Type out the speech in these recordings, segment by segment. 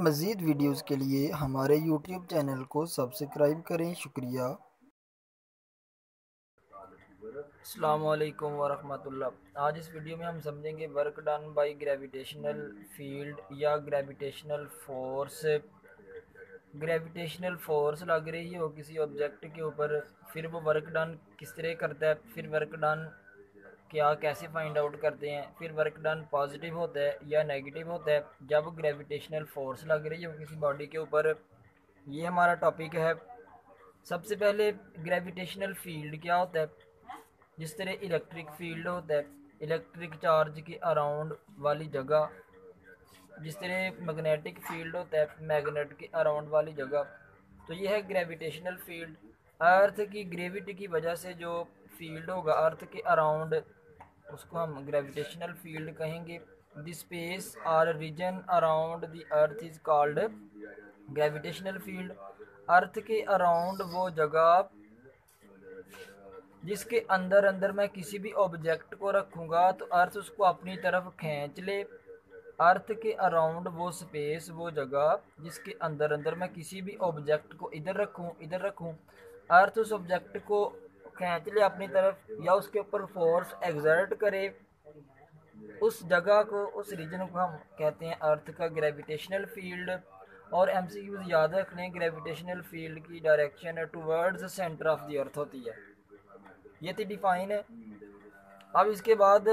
मज़ीद वीडियोज़ के लिए हमारे यूट्यूब चैनल को सब्सक्राइब करें। शुक्रिया। अस्सलाम वालेकुम वरहमतुल्लाह। आज इस वीडियो में हम समझेंगे work done by gravitational field या ग्रेविटेशनल फोर्स। ग्रेविटेशनल फोर्स लग रही हो किसी ऑब्जेक्ट के ऊपर, फिर वो वर्क डन किस तरह करता है, फिर वर्क डन क्या कैसे फाइंड आउट करते हैं, फिर वर्क डन पॉजिटिव होता है या नेगेटिव होता है जब ग्रेविटेशनल फोर्स लग रही हो किसी बॉडी के ऊपर। ये हमारा टॉपिक है। सबसे पहले ग्रेविटेशनल फील्ड क्या होता है। जिस तरह इलेक्ट्रिक फील्ड होता है इलेक्ट्रिक चार्ज के अराउंड वाली जगह, जिस तरह मैग्नेटिक फील्ड होता है मैग्नेट के अराउंड वाली जगह, तो ये है ग्रेविटेशनल फील्ड। अर्थ की ग्रेविटी की वजह से जो फील्ड होगा अर्थ के अराउंड, उसको हम ग्रेविटेशनल फील्ड कहेंगे। द स्पेस और region around the earth is called gravitational field. Earth के अराउंड वो जगह जिसके अंदर अंदर मैं किसी भी ऑब्जेक्ट को रखूँगा तो अर्थ उसको अपनी तरफ खींच ले। अर्थ के अराउंड वो स्पेस, वो जगह जिसके अंदर अंदर मैं किसी भी ऑब्जेक्ट को इधर रखूँ, अर्थ उस ऑब्जेक्ट को खींच ले अपनी तरफ या उसके ऊपर फोर्स एग्जर्ट करे। उस जगह को, उस रीजन को हम कहते हैं अर्थ का ग्रेविटेशनल फील्ड। और एमसीक्यूज याद रखने, ग्रेविटेशनल फील्ड की direction towards centre of the earth होती है। ये थी डिफाइन है। अब इसके बाद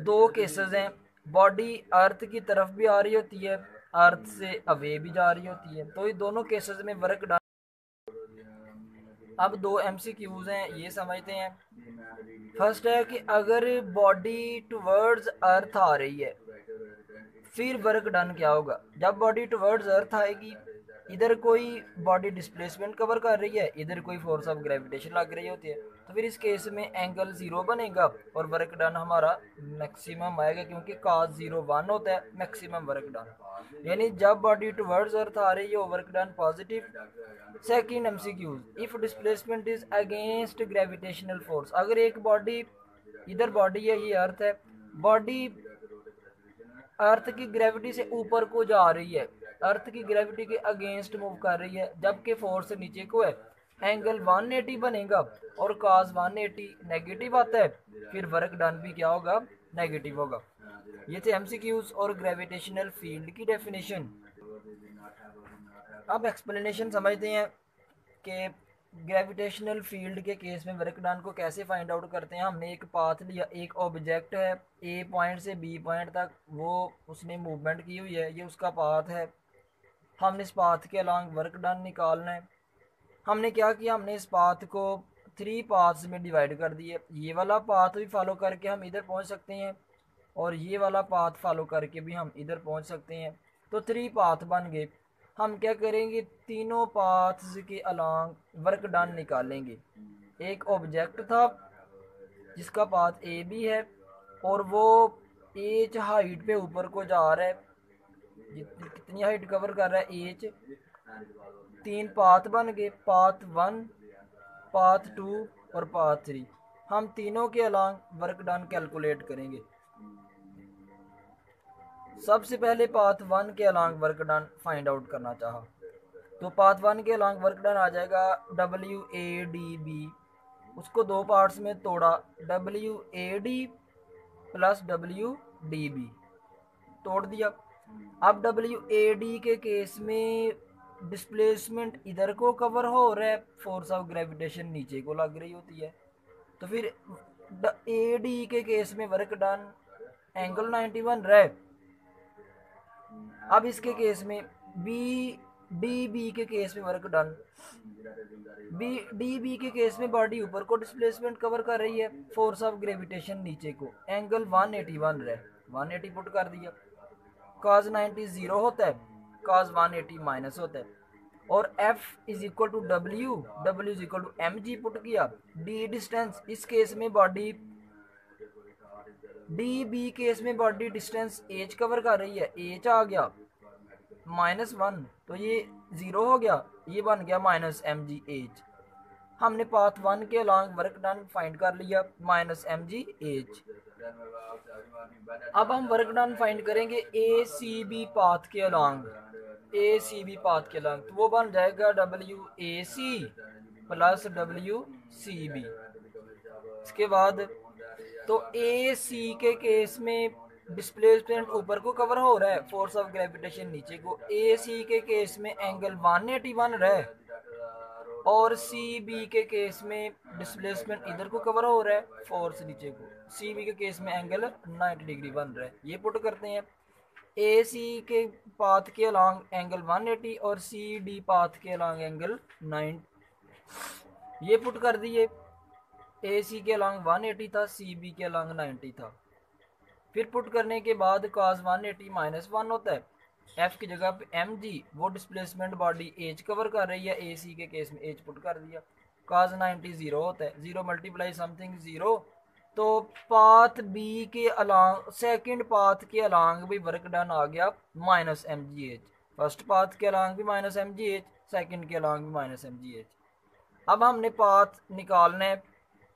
दो केसेस हैं। बॉडी अर्थ की तरफ भी आ रही होती है, अर्थ से अवे भी जा रही होती है, तो ये दोनों केसेस में वर्क डन। अब दो एमसीक्यूज हैं, ये समझते हैं। फर्स्ट है कि अगर बॉडी टुवर्ड्स अर्थ आ रही है फिर वर्क डन क्या होगा। जब बॉडी टुवर्ड्स अर्थ आएगी, इधर कोई बॉडी डिस्प्लेसमेंट कवर कर रही है, इधर कोई फोर्स ऑफ ग्रेविटेशन लग रही होती है, तो फिर इस केस में एंगल जीरो बनेगा और वर्क डन हमारा मैक्सिमम आएगा, क्योंकि cos 0 1 होता है मैक्सिमम वर्क डन। यानी जब बॉडी टुवर्ड्स अर्थ आ रही हो work done positive. Second MCQs, if displacement is against gravitational force. अगर एक बॉडी, इधर बॉडी है, ये अर्थ है, बॉडी अर्थ की ग्रेविटी से ऊपर को जा रही है, अर्थ की ग्रेविटी के अगेंस्ट मूव कर रही है, जबकि फोर्स नीचे को है, एंगल 180 बनेगा और cos 180 नेगेटिव आता है, फिर वर्क डन भी क्या होगा, नेगेटिव होगा। ये थे एमसीक्यूज और ग्रेविटेशनल फील्ड की डेफिनेशन। अब एक्सप्लेनेशन समझते हैं कि ग्रेविटेशनल फील्ड के केस में वर्क डन को कैसे फाइंड आउट करते हैं। हमने एक पाथ लिया, एक ऑब्जेक्ट है ए पॉइंट से बी पॉइंट तक, वो उसने मूवमेंट की हुई है, ये उसका पाथ है। हमने इस पाथ के अलॉन्ग वर्क डन निकालना है। हमने क्या किया, हमने इस पाथ को 3 पाथ्स में डिवाइड कर दिए। ये वाला पाथ भी फॉलो करके हम इधर पहुंच सकते हैं और ये वाला पाथ फॉलो करके भी हम इधर पहुंच सकते हैं, तो 3 पाथ बन गए। हम क्या करेंगे, तीनों पाथ्स के अलॉन्ग वर्क डन निकालेंगे। एक ऑब्जेक्ट था जिसका पाथ ए बी है और वो एच हाइट पे ऊपर को जा रहा है, कितनी हाइट कवर कर रहा है एच। 3 पाथ बन गए, पाथ 1, पाथ 2 और पाथ 3। हम तीनों के अलॉन्ग वर्क डन कैलकुलेट करेंगे। सबसे पहले पाथ 1 के along work done find out करना चाहा, तो पाथ 1 के अलॉन्ग वर्क डन आ जाएगा WADB। उसको दो पार्ट्स में तोड़ा, WAD प्लस WDB तोड़ दिया। अब WAD के केस में डिस्प्लेसमेंट इधर को कवर हो रहा है, फोर्स ऑफ ग्रेविटेशन नीचे को लग रही होती है, तो फिर AD के केस में वर्क डन एंगल 91 रहे। अब इसके केस में BDB के केस में वर्क डन, BDB के केस में बॉडी ऊपर को डिस्प्लेसमेंट कवर कर रही है, फोर्स ऑफ ग्रेविटेशन नीचे को, एंगल 181 रहे, 180 पुट कर दिया। cos 90 0 होता है, cos 180 माइनस होता है, और F is equal to W is equal to mg put किया। D डिस्टेंस, इस केस में बॉडी DB केस में बॉडी डिस्टेंस h कवर कर रही है, h आ गया -1, तो ये 0 हो गया, ये बन गया -mgh। हमने पाथ 1 के अलॉन्ग वर्क डन फाइंड कर लिया, -mgh। अब हम वर्क डन फाइंड करेंगे ए सी बी पाथ के along, A C B path के अलॉन्ग, तो वो बन जाएगा W A C plus W C B. इसके बाद तो ए सी के केस में डिस्प्लेसमेंट ऊपर को कवर हो रहा है, फोर्स ऑफ ग्रेविटेशन नीचे को। ए सी के केस में एंगल 180 बन रहा है, और सी बी के केस में डिस्प्लेसमेंट इधर को कवर हो रहा है, फोर्स नीचे को। सी बी के केस में एंगल 90 डिग्री बन रहा है। ये पुट करते हैं, ए सी के पाथ के अलॉन्ग एंगल 180 और सी डी पाथ के अलॉन्ग एंगल 9, ये पुट कर दिए। ए सी के अलॉन्ग 180 था, सी बी के अलॉन्ग 90 था। फिर पुट करने के बाद cos 180 -1 होता है, एफ की जगह पे एम जी, वो डिस्प्लेसमेंट बॉडी एच कवर कर रही है, ए सी के केस में एच पुट कर दिया। cos 90 0 होता है, 0 मल्टीप्लाई समथिंग 0, तो पाथ बी के अलॉन्ग, सेकंड पाथ के अलॉन्ग भी वर्क डन आ गया minus M G H. First path के अलॉन्ग भी minus M G H, second के अलॉन्ग भी माइनस एम जी एच। अब हमने पाथ निकालना है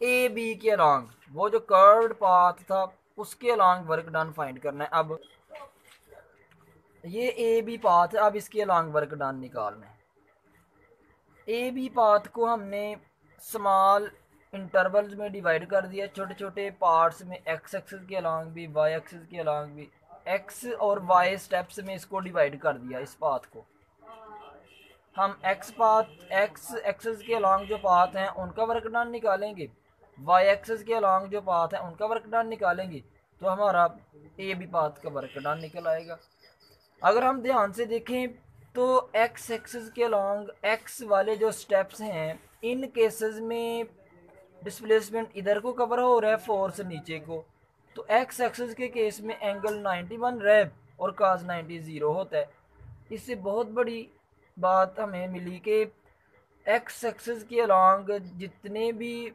ए बी के अलॉन्ग, वो जो कर्व्ड पाथ था उसके अलॉन्ग वर्क डन फाइंड करना है। अब ये ए बी पाथ है, अब इसके अलॉन्ग वर्क डन निकालना है। ए बी पाथ को हमने स्मॉल इंटरवल्स में डिवाइड कर दिया, छोटे छोटे पार्ट्स में, एक्स एक्सिस के अलॉन्ग भी, वाई एक्सिस के अलॉन्ग भी, एक्स और वाई स्टेप्स में इसको डिवाइड कर दिया। इस पाथ को हम एक्स एक्सिस के अलॉन्ग जो पाथ हैं उनका वर्क डन निकालेंगे, वाई एक्सिस के अलॉन्ग जो पाथ हैं उनका वर्क डन निकालेंगे, तो हमारा ए बी पाथ का वर्क डन निकल आएगा। अगर हम ध्यान से देखें तो एक्स एक्सिस के अलॉन्ग एक्स वाले जो स्टेप्स हैं, इन केसेस में डिस्प्लेसमेंट इधर को कवर हो रहा है, फोर्स नीचे को, तो एक्स एक्सिस के केस में एंगल 90 बन रहा है और cos 90 0 होता है। इससे बहुत बड़ी बात हमें मिली कि एक्स एक्सिस के अलॉन्ग जितने भी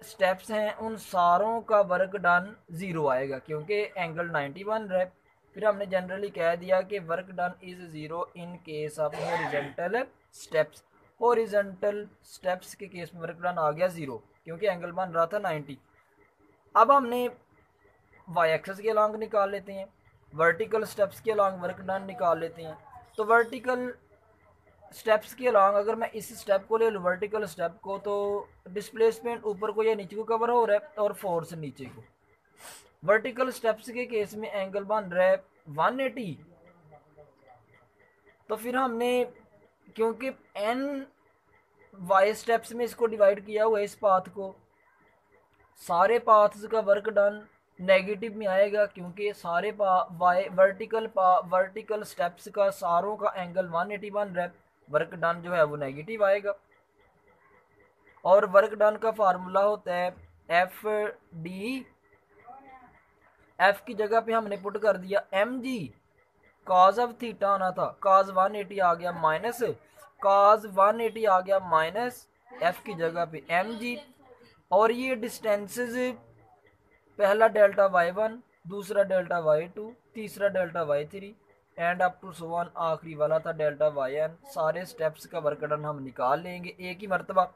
स्टेप्स हैं उन सारों का वर्क डन 0 आएगा, क्योंकि एंगल 90 बन रहा है। फिर हमने जनरली कह दिया कि work done is 0 in case of horizontal steps. Horizontal steps के केस में वर्क डन आ गया 0, क्योंकि एंगल बन रहा था 90। अब हमने वाई एक्सिस के अलॉन्ग निकाल लेते हैं, वर्टिकल स्टेप्स के अलॉन्ग वर्क डन निकाल लेते हैं। तो वर्टिकल स्टेप्स के अलॉन्ग अगर मैं इस स्टेप को ले लूँ, वर्टिकल स्टेप को, तो डिस्प्लेसमेंट ऊपर को या नीचे को कवर हो रहा है और फोर्स नीचे को। वर्टिकल स्टेप्स के केस में एंगल बन रहा है 180, तो फिर हमने, क्योंकि एन वाई स्टेप्स में इसको डिवाइड किया हुआ है इस पाथ को, सारे पाथ्स का वर्क डन नेगेटिव में आएगा, क्योंकि सारे वर्टिकल स्टेप्स का सारों का एंगल 180 बन रहा है, वर्क डन जो है वो नेगेटिव आएगा। और वर्क डन का फार्मूला होता है एफ डी, एफ की जगह पे हमने पुट कर दिया M G, cos of theta आना था, cos 180 आ गया माइनस, cos 180 आ गया माइनस, एफ की जगह पे एम जी। और ये डिस्टेंसेस, पहला डेल्टा y1, दूसरा डेल्टा y2, तीसरा delta y3 and up to so on, आखिरी वाला था डेल्टा yn। सारे स्टेप्स का वर्क डन हम निकाल लेंगे एक ही मरतबा।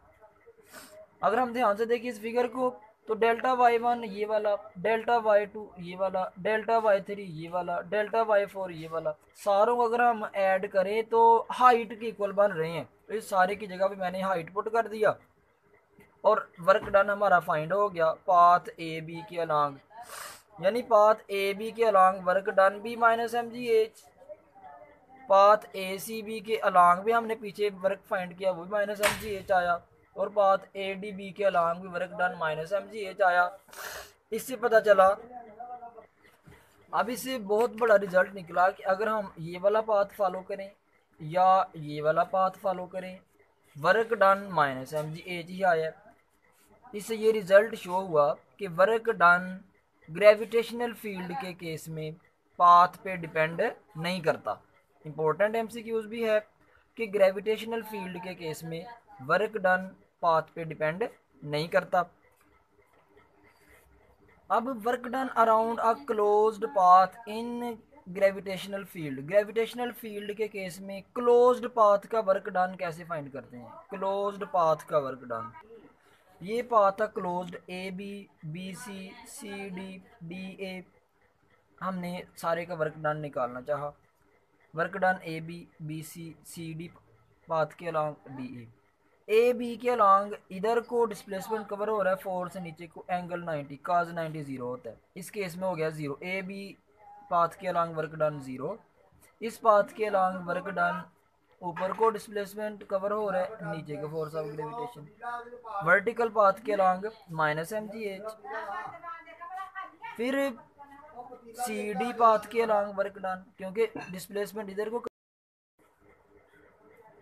अगर हम ध्यान से देखिए इस फिगर को, तो डेल्टा y1 ये वाला, डेल्टा y2 ये वाला, डेल्टा y3 ये वाला, डेल्टा y4 ये वाला, सारों को अगर हम ऐड करें तो हाइट के इक्वल बन रहे हैं। तो इस सारे की जगह पे मैंने हाइट पुट कर दिया और वर्क डन हमारा फाइंड हो गया पाथ ए बी के अलॉन्ग, यानी पाथ ए बी के अलॉन्ग वर्क डन भी minus M G H, path A C B के अलॉन्ग भी हमने पीछे वर्क फाइंड किया वो भी माइनस एम जी एच आया, और पाथ ए डी बी के अलॉन्ग भी work done minus M G H आया। इससे पता चला, अब इससे बहुत बड़ा रिजल्ट निकला कि अगर हम ये वाला पाथ फॉलो करें या ये वाला पाथ फॉलो करें, work done minus M G H ही आया। इससे ये रिजल्ट शो हुआ कि वर्क डन ग्रेविटेशनल फील्ड के केस में पाथ पे डिपेंड नहीं करता। इंपॉर्टेंट एमसीक्यूज भी है कि ग्रेविटेशनल फील्ड के केस में वर्क डन पाथ पे डिपेंड नहीं करता। अब work done around a closed path in gravitational field, gravitational field के केस में क्लोज्ड पाथ का वर्क डन कैसे फाइंड करते हैं, क्लोज्ड पाथ का वर्क डन। ये पाथ था closed, A B, B C, C D, D A. हमने सारे का वर्क डन निकालना चाहा। Work done A B, B C D path के अलॉन्ग डी ए बी के अलॉन्ग इधर को डिस्प्लेसमेंट कवर हो रहा है 4 से नीचे को एंगल 90 काज 90 जीरो होता है। इस केस में हो गया जीरो। ए बी पाथ के अलॉन्ग वर्क डन जीरो। इस पाथ के अलॉन्ग वर्क डन ऊपर को डिस्प्लेसमेंट कवर हो रहा है, नीचे का force of gravitation. Vertical path के along minus M G H. फिर सी डी पाथ के अलॉन्ग वर्क डन, क्योंकि डिस्प्लेसमेंट इधर को।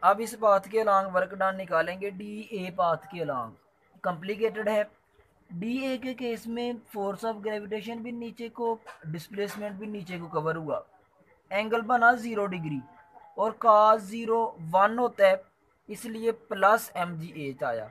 अब इस पाथ के अलॉन्ग वर्क डन निकालेंगे डी ए पाथ के अलॉन्ग। कॉम्प्लिकेटेड है। डी ए के केस में फोर्स ऑफ ग्रेविटेशन भी नीचे को, डिस्प्लेसमेंट भी नीचे को कवर हुआ। एंगल बना 0 डिग्री और काज 0 1 होता है, इसलिए प्लस एम जी एच आया।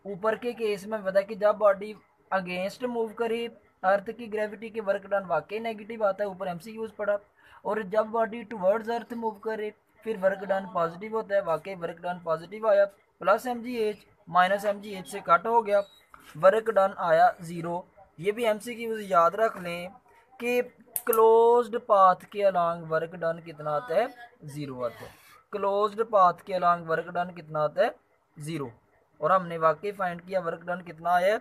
ऊपर के केस में पता है कि जब बॉडी अगेंस्ट मूव करे अर्थ की ग्रेविटी के वर्क डन वाकई नेगेटिव आता है, ऊपर एमसीक्यूज पड़ा। और जब बॉडी टुवर्ड्स अर्थ मूव करे फिर वर्क डन पॉजिटिव होता है, वाकई वर्क डन पॉजिटिव आया। Plus M G H minus M G H से कट हो गया, वर्क डन आया 0। ये भी एमसीक्यूज याद रख लें कि क्लोज्ड पाथ के अलॉन्ग वर्क डन कितना आता है, 0 आता है। क्लोज्ड पाथ के अलॉन्ग वर्क डन कितना आता है, 0। और हमने वाकई फाइंड किया वर्क डन कितना आया है,